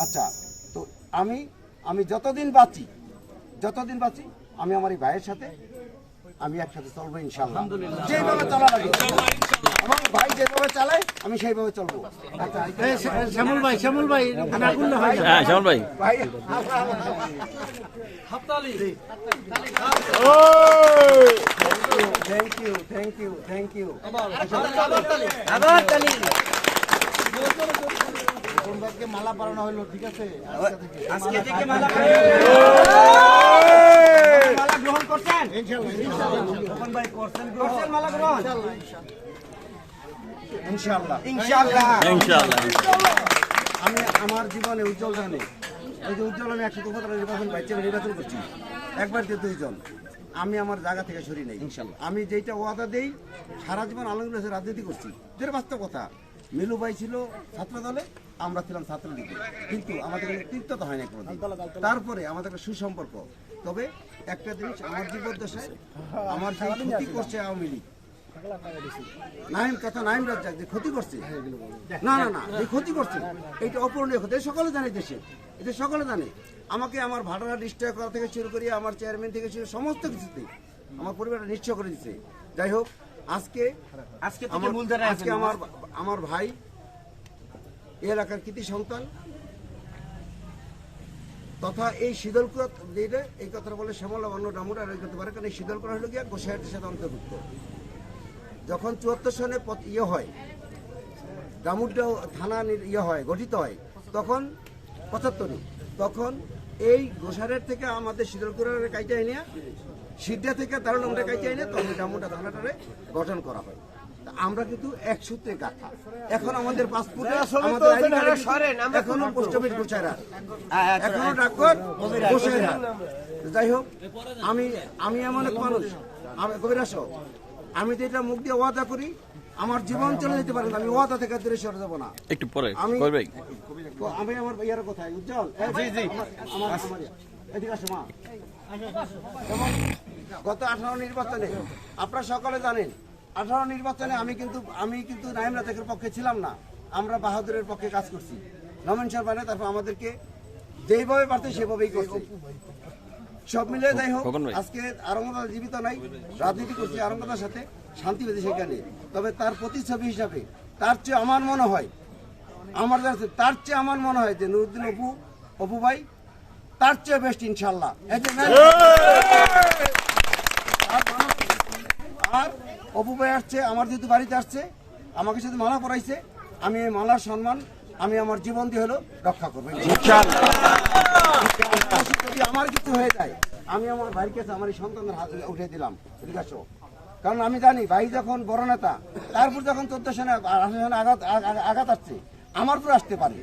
আচ্ছা, তো আমি যতদিন বাঁচি আমি আমার এই ভাইয়ের সাথে আমি একসাথে চলবো ইনশাআল্লাহ। যেভাবে চলা লাগে আমার ভাই যেভাবে চালায় আমি সেইভাবে চলবো। আচ্ছা, শ্যামল ভাই শ্যামল ভাই ভাই থ্যাংক ইউ। মালা পরানো হলো, ঠিক আছে? আজকে থেকে মালা গ্রহণ করছেন ভাই, করছেন মালা গ্রহণ ইনশাআল্লাহ। আমি আমার জীবনে উজ্জ্বল জানে এই যে উজ্জ্বল আমি 117 নির্বাচন করছি, একবার দিয়ে 2 জন। আমি আমার জায়গা থেকে সরি নেই ইনশাআল্লাহ। আমি যেটা ওয়াদা দেই, সারা জীবন আলমগীর রাজনীতি করছি, যেটা বাস্তব কথা। মিলু ভাই ছিল ছাত্র দলে, আমরা ছিলাম ছাত্রলীগে, কিন্তু আমাদের তিক্ততা হয় না কোনোদিন। তারপরে আমাদের একটা সুসম্পর্ক। তবে একটা জিনিস, আমার জীবদ্দশায় আমার যে ক্ষতি করছে আওয়ামী লীগ, নাইম রাজ্জাক যে ক্ষতি করছে, না যে ক্ষতি করছে, এইটা অপূরণীয় ক্ষতি। সকলে জানে, দেশে এটা সকলে জানে। আমাকে আমার ভাড়া ডিস্ট্রাক্ট করা থেকে শুরু করি, আমার চেয়ারম্যান থেকে শুরু সমস্ত কিছুতে আমার পরিবারটা নিশ্চয় করে দিচ্ছে। যাই হোক, আজকে আমার ভাই এলাকার কৃতি সন্তান তথা এই শীতলকুয়া, এই কথাটা বলে শ্যামল অন্য ডামুরা করতে পারে, কারণ এই শীতলকুয়া হলো গিয়া গোসাইয়ের সাথে অন্তর্ভুক্ত। যখন 74 সনে হয়, ডামুরটা থানা গঠিত হয়, তখন 75, তখন এই গোসাইয়ের থেকে আমাদের শীতলকুয়ার কাইটা এনে, সিদ্ধা থেকে দারুণ আমরা কাইটা এনে তখন ডামুরটা থানাটারে গঠন করা হয়। আমরা কিন্তু এক সূত্রে গাঁথা। এখন আমাদের পাসপোর্টে এখনো পোস্ট অফিস গোসাইরা, এখনো ডাকঘর গোসাইরা। যাই হোক, আমি এমন এক মানুষ, আমি কবিরাস, আমি তো এটা মুখ দিয়ে ওয়াদা করি, আমার জীবন চলে যেতে পারে না, আমি ওয়াদা থেকে দূরে সরে যাবো না। একটু পরে আমি আমার ভাইয়ার কোথায় উজ্জ্বল, এদিকে আসো মা। গত 18 নির্বাচনে আপনারা সকলে জানেন, 18 নির্বাচনে আমি কিন্তু নাইম রাজ্জাকের পক্ষে ছিলাম না, আমরা বাহাদুরের পক্ষে কাজ করছি। রমেন সাহেব বানে তারপর আমাদেরকে যেইভাবে পারতে সেভাবেই করছে। সব মিলে যাই হোক, আজকে আরঙ্গতা জীবিত নাই, রাজনীতি করছি আরঙ্গতার সাথে, শান্তি পেয়েছে সেখানে। তবে তার প্রতিচ্ছবি হিসাবে তার চেয়ে আমার মনে হয় যে নুরুদ্দিন অপু ভাই তার চেয়ে বেস্ট ইনশাল্লাহ। আর অপু ভাই আসছে, আমার যেহেতু বাড়িতে আসছে, আমাকে সাথে মালা পরাইছে, আমি এই মালার সম্মান আমি আমার জীবন দিয়ে হলো রক্ষা করবো যদি আমার কিছু হয়ে যায়। আমি আমার ভাইয়ের কাছে আমার এই সন্তানের হাত উঠে দিলাম, ঠিক আছে? কারণ আমি জানি ভাই যখন বড় নেতা, তারপর যখন 14 সনে আঘাত আসছে, আমার পুরো আসতে পারে।